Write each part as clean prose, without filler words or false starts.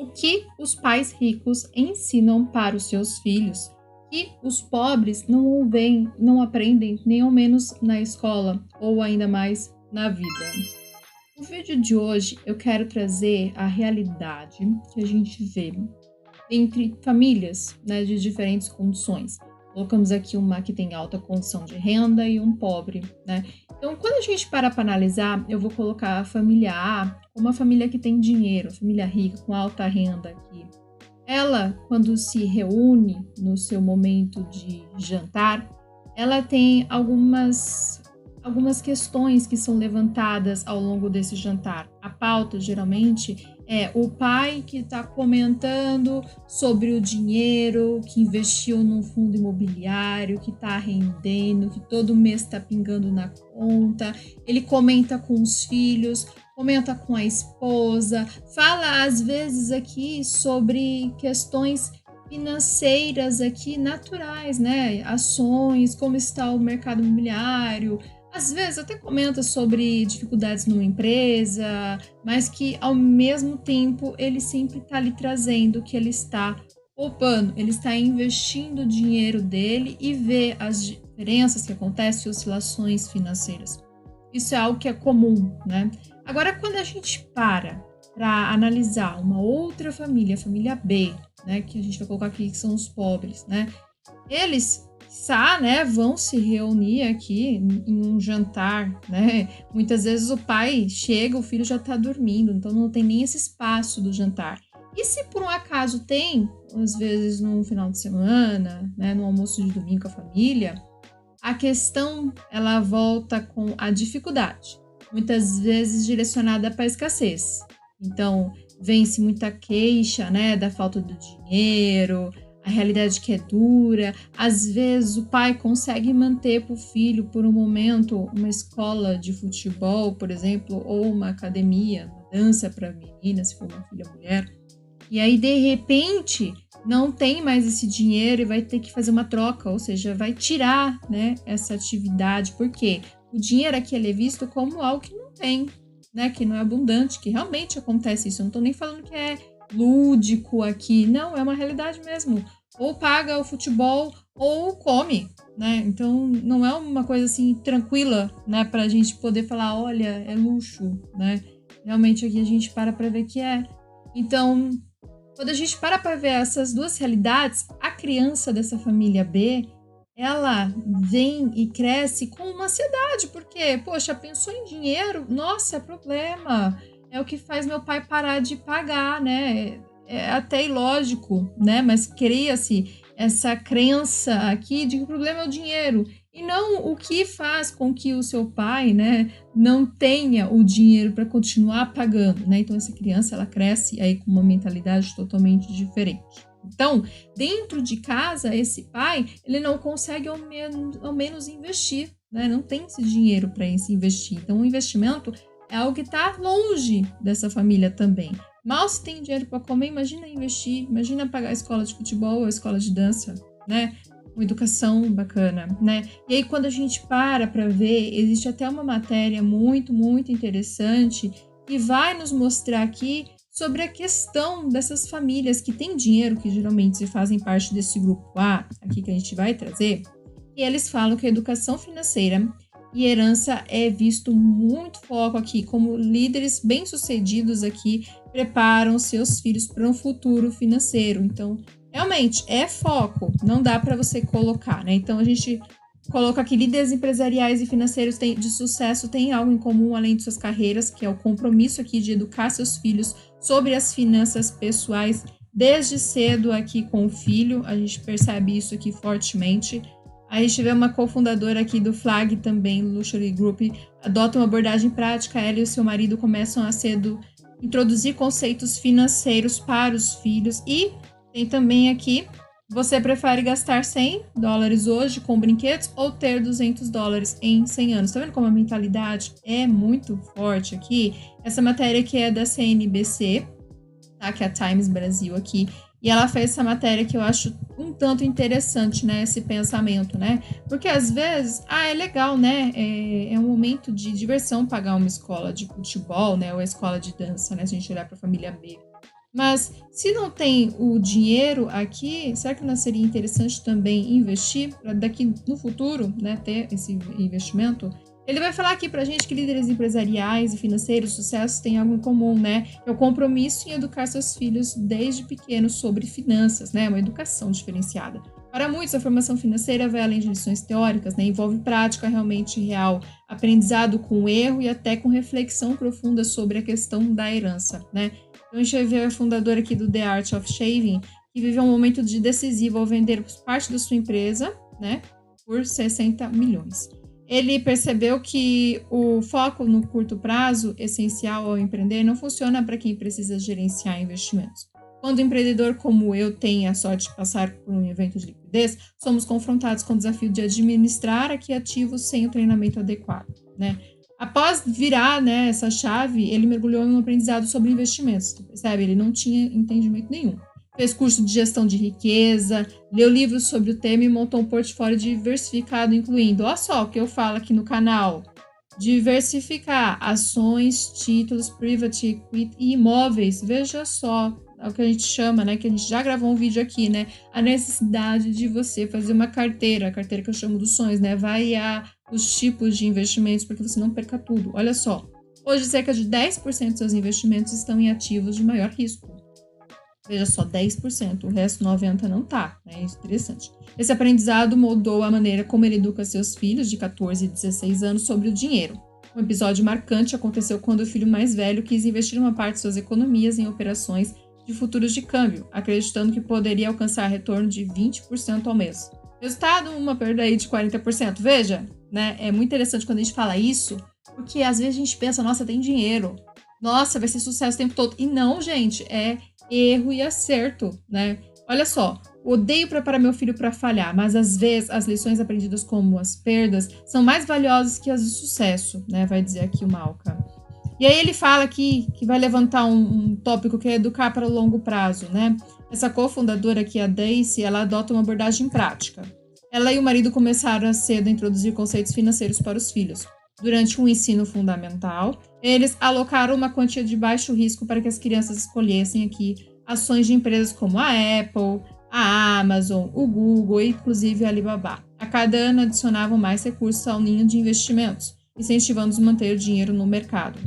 O que os pais ricos ensinam para os seus filhos que os pobres não veem, não aprendem, nem ao menos na escola ou ainda mais na vida. No vídeo de hoje eu quero trazer a realidade que a gente vê entre famílias, né, de diferentes condições. Colocamos aqui uma que tem alta condição de renda e um pobre, né? Então, quando a gente para analisar, eu vou colocar a família A como uma família que tem dinheiro, família rica, com alta renda aqui. Ela, quando se reúne no seu momento de jantar, ela tem algumas questões que são levantadas ao longo desse jantar. A pauta, geralmente, é o pai que está comentando sobre o dinheiro que investiu num fundo imobiliário, que está rendendo, que todo mês está pingando na conta. Ele comenta com os filhos, comenta com a esposa, fala às vezes aqui sobre questões financeiras aqui naturais, né? Ações, como está o mercado imobiliário. Às vezes até comenta sobre dificuldades numa empresa, mas que ao mesmo tempo ele sempre está ali trazendo que ele está poupando, ele está investindo o dinheiro dele e vê as diferenças que acontecem, oscilações financeiras. Isso é algo que é comum, né? Agora, quando a gente para analisar uma outra família, a família B, né, que a gente vai colocar aqui que são os pobres, né? Eles né, vão se reunir aqui em um jantar, né? Muitas vezes o pai chega, o filho já está dormindo, então não tem nem esse espaço do jantar. E se por um acaso tem, às vezes no final de semana, né, no almoço de domingo com a família, a questão ela volta com a dificuldade, muitas vezes direcionada para a escassez. Então, vem-se muita queixa, né, da falta do dinheiro, a realidade que é dura. Às vezes o pai consegue manter para o filho por um momento uma escola de futebol, por exemplo, ou uma academia, uma dança para menina, se for uma filha mulher. E aí, de repente, não tem mais esse dinheiro e vai ter que fazer uma troca, ou seja, vai tirar, né, essa atividade. Por quê? O dinheiro aqui ele é visto como algo que não tem, né, que não é abundante, que realmente acontece isso. Eu não estou nem falando que é lúdico aqui, não, é uma realidade mesmo. Ou paga o futebol ou come, né? Então não é uma coisa assim tranquila, né, pra gente poder falar, olha, é luxo, né? Realmente aqui a gente para ver que é. Então, quando a gente para ver essas duas realidades, a criança dessa família B, ela vem e cresce com uma ansiedade, porque, poxa, pensou em dinheiro? Nossa, é problema. É o que faz meu pai parar de pagar, né? É até ilógico, né? Mas cria-se essa crença aqui de que o problema é o dinheiro. E não o que faz com que o seu pai, né, não tenha o dinheiro para continuar pagando, né? Então, essa criança, ela cresce aí com uma mentalidade totalmente diferente. Então, dentro de casa, esse pai, ele não consegue ao menos investir, né? Não tem esse dinheiro para se investir. Então, o investimento é algo que está longe dessa família também. Mal se tem dinheiro para comer, imagina investir, imagina pagar a escola de futebol ou a escola de dança, né? Uma educação bacana, né? E aí, quando a gente para ver, existe até uma matéria muito, muito interessante que vai nos mostrar aqui sobre a questão dessas famílias que têm dinheiro, que geralmente se fazem parte desse grupo A, aqui que a gente vai trazer, e eles falam que a educação financeira e herança é visto muito foco aqui, como líderes bem-sucedidos aqui preparam seus filhos para um futuro financeiro. Então, realmente, é foco, não dá para você colocar, né? Então, a gente coloca aqui, líderes empresariais e financeiros de sucesso têm algo em comum além de suas carreiras, que é o compromisso aqui de educar seus filhos sobre as finanças pessoais desde cedo aqui com o filho. A gente percebe isso aqui fortemente. A gente vê uma cofundadora aqui do Flag também, Luxury Group, adota uma abordagem prática. Ela e o seu marido começam a cedo introduzir conceitos financeiros para os filhos. E tem também aqui, você prefere gastar $100 hoje com brinquedos ou ter $200 em 100 anos? Tá vendo como a mentalidade é muito forte aqui? Essa matéria aqui é da CNBC, tá? Que é a Times Brasil aqui. E ela fez essa matéria que eu acho um tanto interessante, né? Esse pensamento, né? Porque às vezes, é legal, né? É um momento de diversão pagar uma escola de futebol, né? Ou a escola de dança, né? Se a gente olhar para a família B. Mas se não tem o dinheiro aqui, será que não seria interessante também investir para daqui no futuro, né, ter esse investimento? Ele vai falar aqui pra gente que líderes empresariais e financeiros, sucesso têm algo em comum, né? É o compromisso em educar seus filhos desde pequenos sobre finanças, né? Uma educação diferenciada. Para muitos, a formação financeira vai além de lições teóricas, né? Envolve prática realmente real, aprendizado com erro e até com reflexão profunda sobre a questão da herança, né? Então, a gente vai ver a fundadora aqui do The Art of Shaving, que viveu um momento decisivo ao vender parte da sua empresa, né? Por 60 milhões. Ele percebeu que o foco no curto prazo, essencial ao empreender, não funciona para quem precisa gerenciar investimentos. Quando um empreendedor como eu tem a sorte de passar por um evento de liquidez, somos confrontados com o desafio de administrar aqui ativos sem o treinamento adequado, né? Após virar, né, essa chave, ele mergulhou em um aprendizado sobre investimentos, percebe? Ele não tinha entendimento nenhum. Fez curso de gestão de riqueza, leu livros sobre o tema e montou um portfólio diversificado, incluindo, olha só o que eu falo aqui no canal, diversificar ações, títulos, private equity e imóveis. Veja só, é o que a gente chama, né, que a gente já gravou um vídeo aqui, né, a necessidade de você fazer uma carteira, a carteira que eu chamo dos sonhos, né, variar os tipos de investimentos para que você não perca tudo. Olha só, hoje cerca de 10% dos seus investimentos estão em ativos de maior risco. Veja só, 10%, o resto 90% não tá, né? Isso é interessante. Esse aprendizado moldou a maneira como ele educa seus filhos de 14 e 16 anos sobre o dinheiro. Um episódio marcante aconteceu quando o filho mais velho quis investir uma parte de suas economias em operações de futuros de câmbio, acreditando que poderia alcançar retorno de 20% ao mês. Resultado, uma perda aí de 40%. Veja, né? É muito interessante quando a gente fala isso, porque às vezes a gente pensa, nossa, tem dinheiro. Nossa, vai ser sucesso o tempo todo. E não, gente, é erro e acerto, né? Olha só, odeio preparar meu filho para falhar, mas às vezes as lições aprendidas como as perdas são mais valiosas que as de sucesso, né? Vai dizer aqui o Malcolm. E aí ele fala aqui que vai levantar um tópico que é educar para o longo prazo, né? Essa cofundadora aqui, a Daisy, ela adota uma abordagem prática. Ela e o marido começaram cedo a introduzir conceitos financeiros para os filhos. Durante um ensino fundamental, eles alocaram uma quantia de baixo risco para que as crianças escolhessem aqui ações de empresas como a Apple, a Amazon, o Google e inclusive a Alibaba. A cada ano adicionavam mais recursos ao ninho de investimentos, incentivando-os a manter o dinheiro no mercado.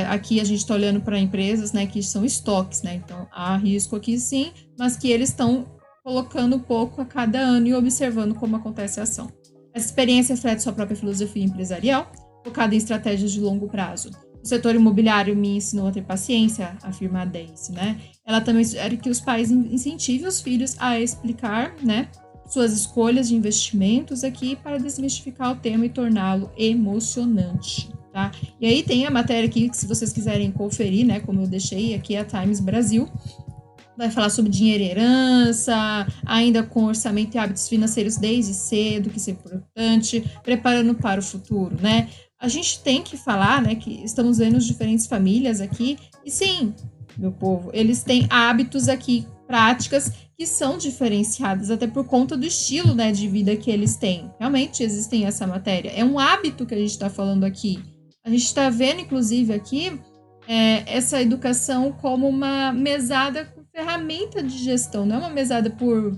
Aqui a gente está olhando para empresas, né, que são estoques, né? Então há risco aqui sim, mas que eles estão colocando um pouco a cada ano e observando como acontece a ação. Essa experiência reflete sua própria filosofia empresarial, focada em estratégias de longo prazo. O setor imobiliário me ensinou a ter paciência, afirma a Daisy, né? Ela também sugere que os pais incentivem os filhos a explicar, né, suas escolhas de investimentos aqui para desmistificar o tema e torná-lo emocionante, tá? E aí tem a matéria aqui que, se vocês quiserem conferir, né, como eu deixei aqui, a Times Brasil, vai falar sobre dinheiro e herança, ainda com orçamento e hábitos financeiros desde cedo, que isso é importante, preparando para o futuro, né? A gente tem que falar, né, que estamos vendo as diferentes famílias aqui, e sim, meu povo, eles têm hábitos aqui, práticas que são diferenciadas, até por conta do estilo, né, de vida que eles têm. Realmente existem essa matéria. É um hábito que a gente está falando aqui. A gente está vendo, inclusive, aqui, essa educação como uma mesada ferramenta de gestão, não é uma mesada por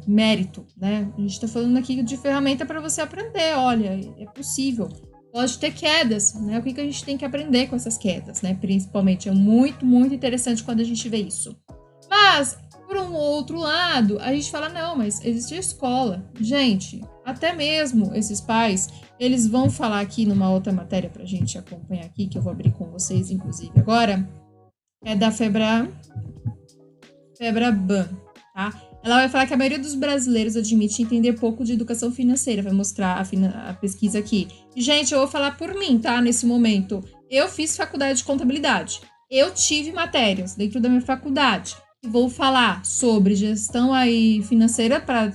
mérito, né? A gente está falando aqui de ferramenta para você aprender. Olha, é possível. Pode ter quedas, né? O que a gente tem que aprender com essas quedas, né? Principalmente, é muito, muito interessante quando a gente vê isso. Mas, por um outro lado, a gente fala, não, mas existe a escola. Gente, até mesmo esses pais, eles vão falar aqui numa outra matéria para a gente acompanhar aqui, que eu vou abrir com vocês, inclusive, agora. É da Febraban, tá? Ela vai falar que a maioria dos brasileiros admite entender pouco de educação financeira. Vai mostrar a pesquisa aqui. E, gente, eu vou falar por mim, tá? Nesse momento. Eu fiz faculdade de contabilidade. Eu tive matérias dentro da minha faculdade. E vou falar sobre gestão aí financeira para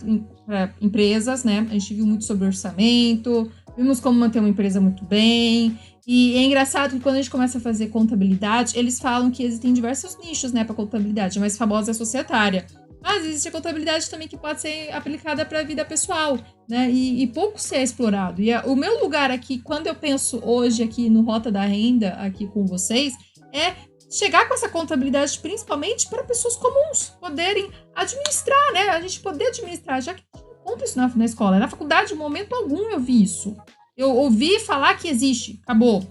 empresas, né? A gente viu muito sobre orçamento. Vimos como manter uma empresa muito bem. E é engraçado que quando a gente começa a fazer contabilidade, eles falam que existem diversos nichos, né, para contabilidade. A mais famosa é a societária. Mas existe a contabilidade também que pode ser aplicada para a vida pessoal, né? E pouco se é explorado. E o meu lugar aqui, quando eu penso hoje aqui no Rota da Renda, aqui com vocês, é chegar com essa contabilidade principalmente para pessoas comuns poderem administrar, né? A gente poder administrar, já que a gente não conta isso na escola. Na faculdade, em momento algum, eu vi isso. Eu ouvi falar que existe, acabou,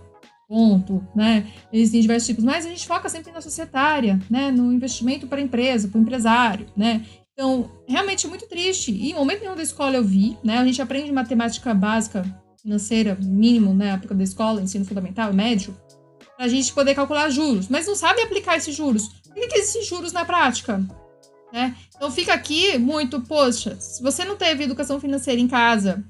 ponto, né? Existem diversos tipos, mas a gente foca sempre na societária, né? No investimento para a empresa, para o empresário, né? Então, realmente é muito triste. E em momento nenhum da escola eu vi, né? A gente aprende matemática básica, financeira, mínimo, né? Na época da escola, ensino fundamental, médio, para a gente poder calcular juros, mas não sabe aplicar esses juros. Por que existem juros na prática? Né? Então fica aqui muito, poxa, se você não teve educação financeira em casa,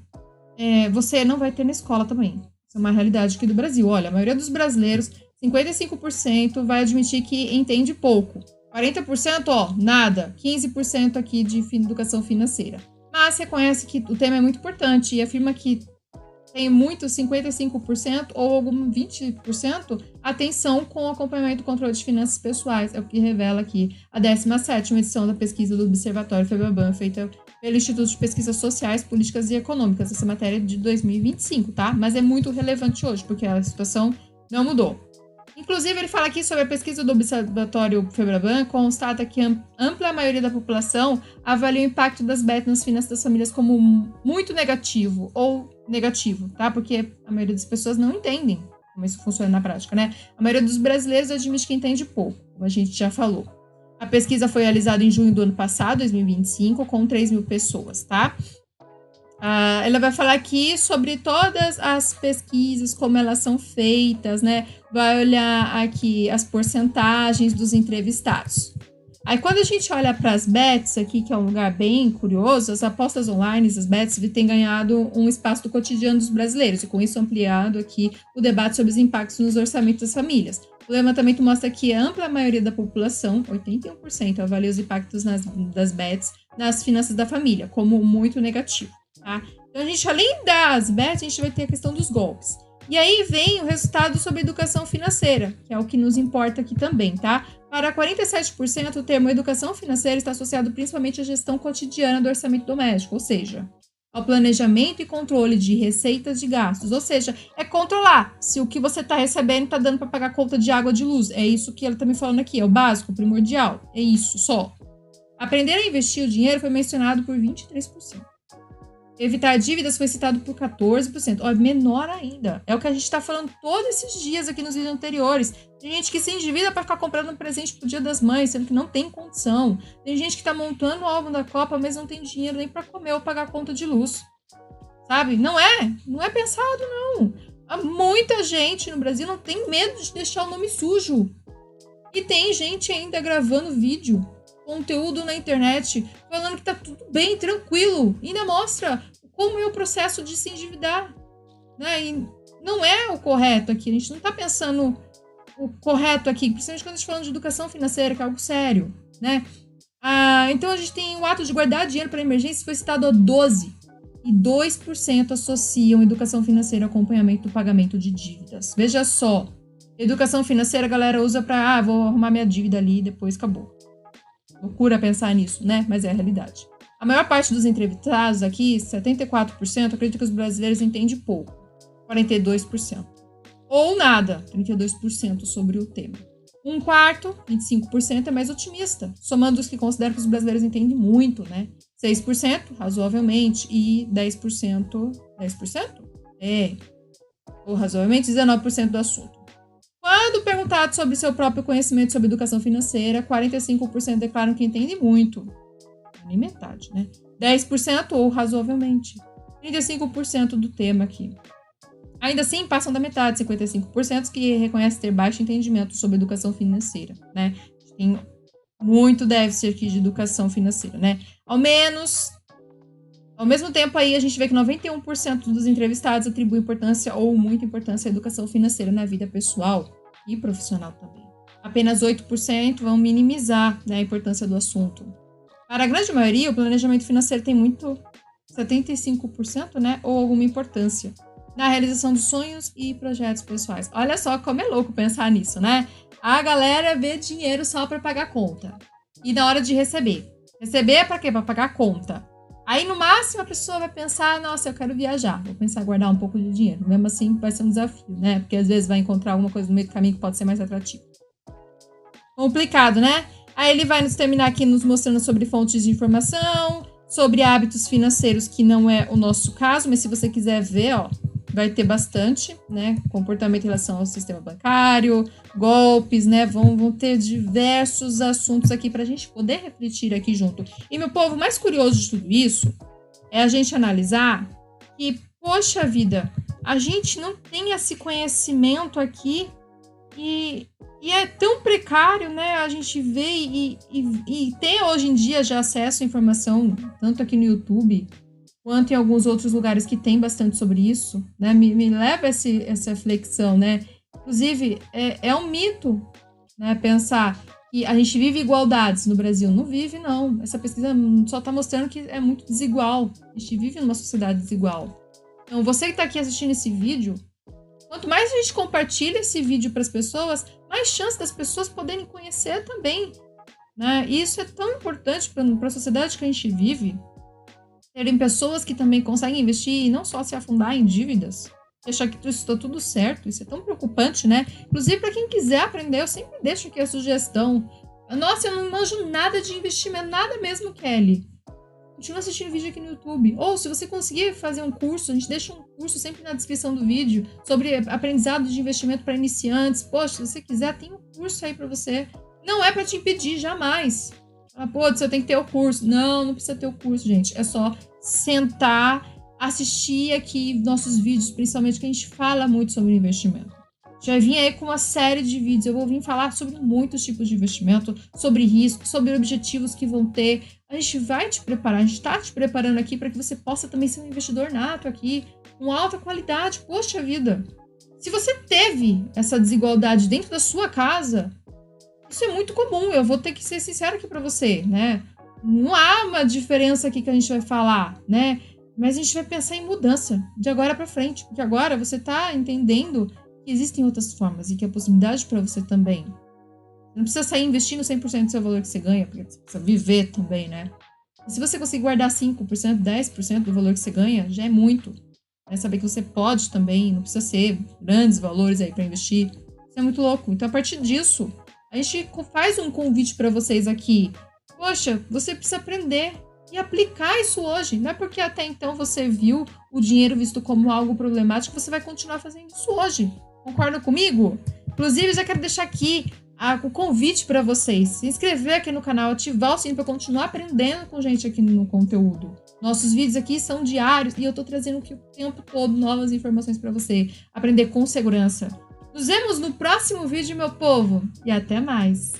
você não vai ter na escola também. Isso é uma realidade aqui do Brasil. Olha, a maioria dos brasileiros, 55% vai admitir que entende pouco. 40%, nada. 15% aqui de educação financeira. Mas reconhece que o tema é muito importante e afirma que tem muito, 55% ou algum 20%, atenção com o acompanhamento e controle de finanças pessoais. É o que revela aqui a 17ª edição da pesquisa do Observatório Febraban, feita pelo Instituto de Pesquisas Sociais, Políticas e Econômicas. Essa matéria é de 2025, tá? Mas é muito relevante hoje, porque a situação não mudou. Inclusive, ele fala aqui sobre a pesquisa do Observatório Febraban, constata que a ampla maioria da população avalia o impacto das bets nas finanças das famílias como muito negativo ou negativo, tá? Porque a maioria das pessoas não entendem como isso funciona na prática, né? A maioria dos brasileiros admite que entende pouco, como a gente já falou. A pesquisa foi realizada em junho do ano passado, 2025, com 3.000 pessoas, tá? Ela vai falar aqui sobre todas as pesquisas, como elas são feitas, né? Vai olhar aqui as porcentagens dos entrevistados. Aí, quando a gente olha para as bets aqui, que é um lugar bem curioso, as apostas online, as bets, têm ganhado um espaço do cotidiano dos brasileiros, e com isso ampliado aqui o debate sobre os impactos nos orçamentos das famílias. O levantamento mostra que a ampla maioria da população, 81%, avalia os impactos das bets nas finanças da família, como muito negativo. Tá? Então, a gente, além das bets, a gente vai ter a questão dos golpes. E aí vem o resultado sobre educação financeira, que é o que nos importa aqui também, tá? Para 47%, o termo educação financeira está associado principalmente à gestão cotidiana do orçamento doméstico, ou seja, ao planejamento e controle de receitas de gastos. Ou seja, é controlar se o que você está recebendo está dando para pagar a conta de água de luz. É isso que ela está me falando aqui, é o básico, o primordial. É isso, só. Aprender a investir o dinheiro foi mencionado por 23%. Evitar dívidas foi citado por 14%. Ó, menor ainda. É o que a gente está falando todos esses dias aqui nos vídeos anteriores. Tem gente que se endivida para ficar comprando um presente pro Dia das Mães, sendo que não tem condição. Tem gente que está montando o álbum da Copa, mas não tem dinheiro nem para comer ou pagar a conta de luz. Sabe? Não é pensado, não. Há muita gente no Brasil não tem medo de deixar o nome sujo. E tem gente ainda gravando vídeo, conteúdo na internet, falando que tá tudo bem, tranquilo. E ainda mostra como é o processo de se endividar, né? E não é o correto aqui. A gente não tá pensando o correto aqui, principalmente quando a gente tá falando de educação financeira, que é algo sério, né? Então a gente tem o ato de guardar dinheiro para emergência, foi citado a 12%. E 2% associam educação financeira ao acompanhamento do pagamento de dívidas. Veja só, educação financeira a galera usa para, vou arrumar minha dívida ali e depois acabou. Loucura pensar nisso, né? Mas é a realidade. A maior parte dos entrevistados aqui, 74%, acredita que os brasileiros entendem pouco, 42%. Ou nada, 32% sobre o tema. Um quarto, 25%, é mais otimista, somando os que consideram que os brasileiros entendem muito, né? 6%, razoavelmente, e 10%, 10%? Ou razoavelmente, 19% do assunto. Quando perguntado sobre seu próprio conhecimento sobre educação financeira, 45% declaram que entendem muito. Nem metade, né? 10% ou razoavelmente. 35% do tema aqui. Ainda assim, passam da metade, 55%, que reconhecem ter baixo entendimento sobre educação financeira, né? Tem muito déficit aqui de educação financeira, né? Ao mesmo tempo aí, a gente vê que 91% dos entrevistados atribuem importância ou muita importância à educação financeira na vida pessoal e profissional também. Apenas 8% vão minimizar, né, a importância do assunto. Para a grande maioria, o planejamento financeiro tem 75%, né, ou alguma importância na realização dos sonhos e projetos pessoais. Olha só como é louco pensar nisso, né? A galera vê dinheiro só para pagar conta. E na hora de receber. Receber é para quê? Para pagar conta. Aí, no máximo, a pessoa vai pensar, nossa, eu quero viajar. Vou pensar em guardar um pouco de dinheiro. Mesmo assim, vai ser um desafio, né? Porque às vezes vai encontrar alguma coisa no meio do caminho que pode ser mais atrativo. Complicado, né? Aí ele vai nos terminar aqui nos mostrando sobre fontes de informação, sobre hábitos financeiros, que não é o nosso caso, mas se você quiser ver, ó, vai ter bastante, né? Comportamento em relação ao sistema bancário, golpes, né? Vão ter diversos assuntos aqui pra gente poder refletir aqui junto. E, meu povo, mais curioso de tudo isso é a gente analisar que, poxa vida, a gente não tem esse conhecimento aqui e é tão precário, né? A gente vê e ter hoje em dia já acesso à informação, tanto aqui no YouTube, quanto em alguns outros lugares que tem bastante sobre isso, né? Me leva essa reflexão, né? Inclusive, é um mito, né? Pensar que a gente vive igualdades no Brasil. Não vive, não. Essa pesquisa só está mostrando que é muito desigual. A gente vive numa sociedade desigual. Então, você que está aqui assistindo esse vídeo, quanto mais a gente compartilha esse vídeo para as pessoas, mais chance das pessoas poderem conhecer também, né? E isso é tão importante para a sociedade que a gente vive. Terem pessoas que também conseguem investir e não só se afundar em dívidas. Deixar que está tudo certo. Isso é tão preocupante, né? Inclusive, para quem quiser aprender, eu sempre deixo aqui a sugestão. Nossa, eu não manjo nada de investimento, nada mesmo, Kelly. Continua assistindo vídeo aqui no YouTube. Ou, se você conseguir fazer um curso, a gente deixa um curso sempre na descrição do vídeo sobre aprendizado de investimento para iniciantes. Poxa, se você quiser, tem um curso aí para você. Não é para te impedir, jamais. Ah, pô, você tem que ter o curso. Não precisa ter o curso, gente. É só sentar, assistir aqui nossos vídeos, principalmente que a gente fala muito sobre investimento. Já vim aí com uma série de vídeos. Eu vou vir falar sobre muitos tipos de investimento, sobre risco, sobre objetivos que vão ter. A gente vai te preparar, a gente está te preparando aqui para que você possa também ser um investidor nato aqui, com alta qualidade. Poxa vida! Se você teve essa desigualdade dentro da sua casa, isso é muito comum. Eu vou ter que ser sincero aqui para você, né? Não há uma diferença aqui que a gente vai falar, né? Mas a gente vai pensar em mudança de agora para frente, porque agora você está entendendo que existem outras formas e que a possibilidade para você também. Você não precisa sair investindo 100% do seu valor que você ganha, porque você precisa viver também, né? E se você conseguir guardar 5%, 10% do valor que você ganha, já é muito. É saber que você pode também, não precisa ser grandes valores aí para investir. Isso é muito louco. Então, a partir disso, a gente faz um convite para vocês aqui. Poxa, você precisa aprender e aplicar isso hoje. Não é porque até então você viu o dinheiro visto como algo problemático, você vai continuar fazendo isso hoje. Concorda comigo? Inclusive, já quero deixar aqui o convite para vocês. Se inscrever aqui no canal, ativar o sininho para continuar aprendendo com gente aqui no conteúdo. Nossos vídeos aqui são diários e eu tô trazendo aqui o tempo todo novas informações para você aprender com segurança. Nos vemos no próximo vídeo, meu povo, e até mais!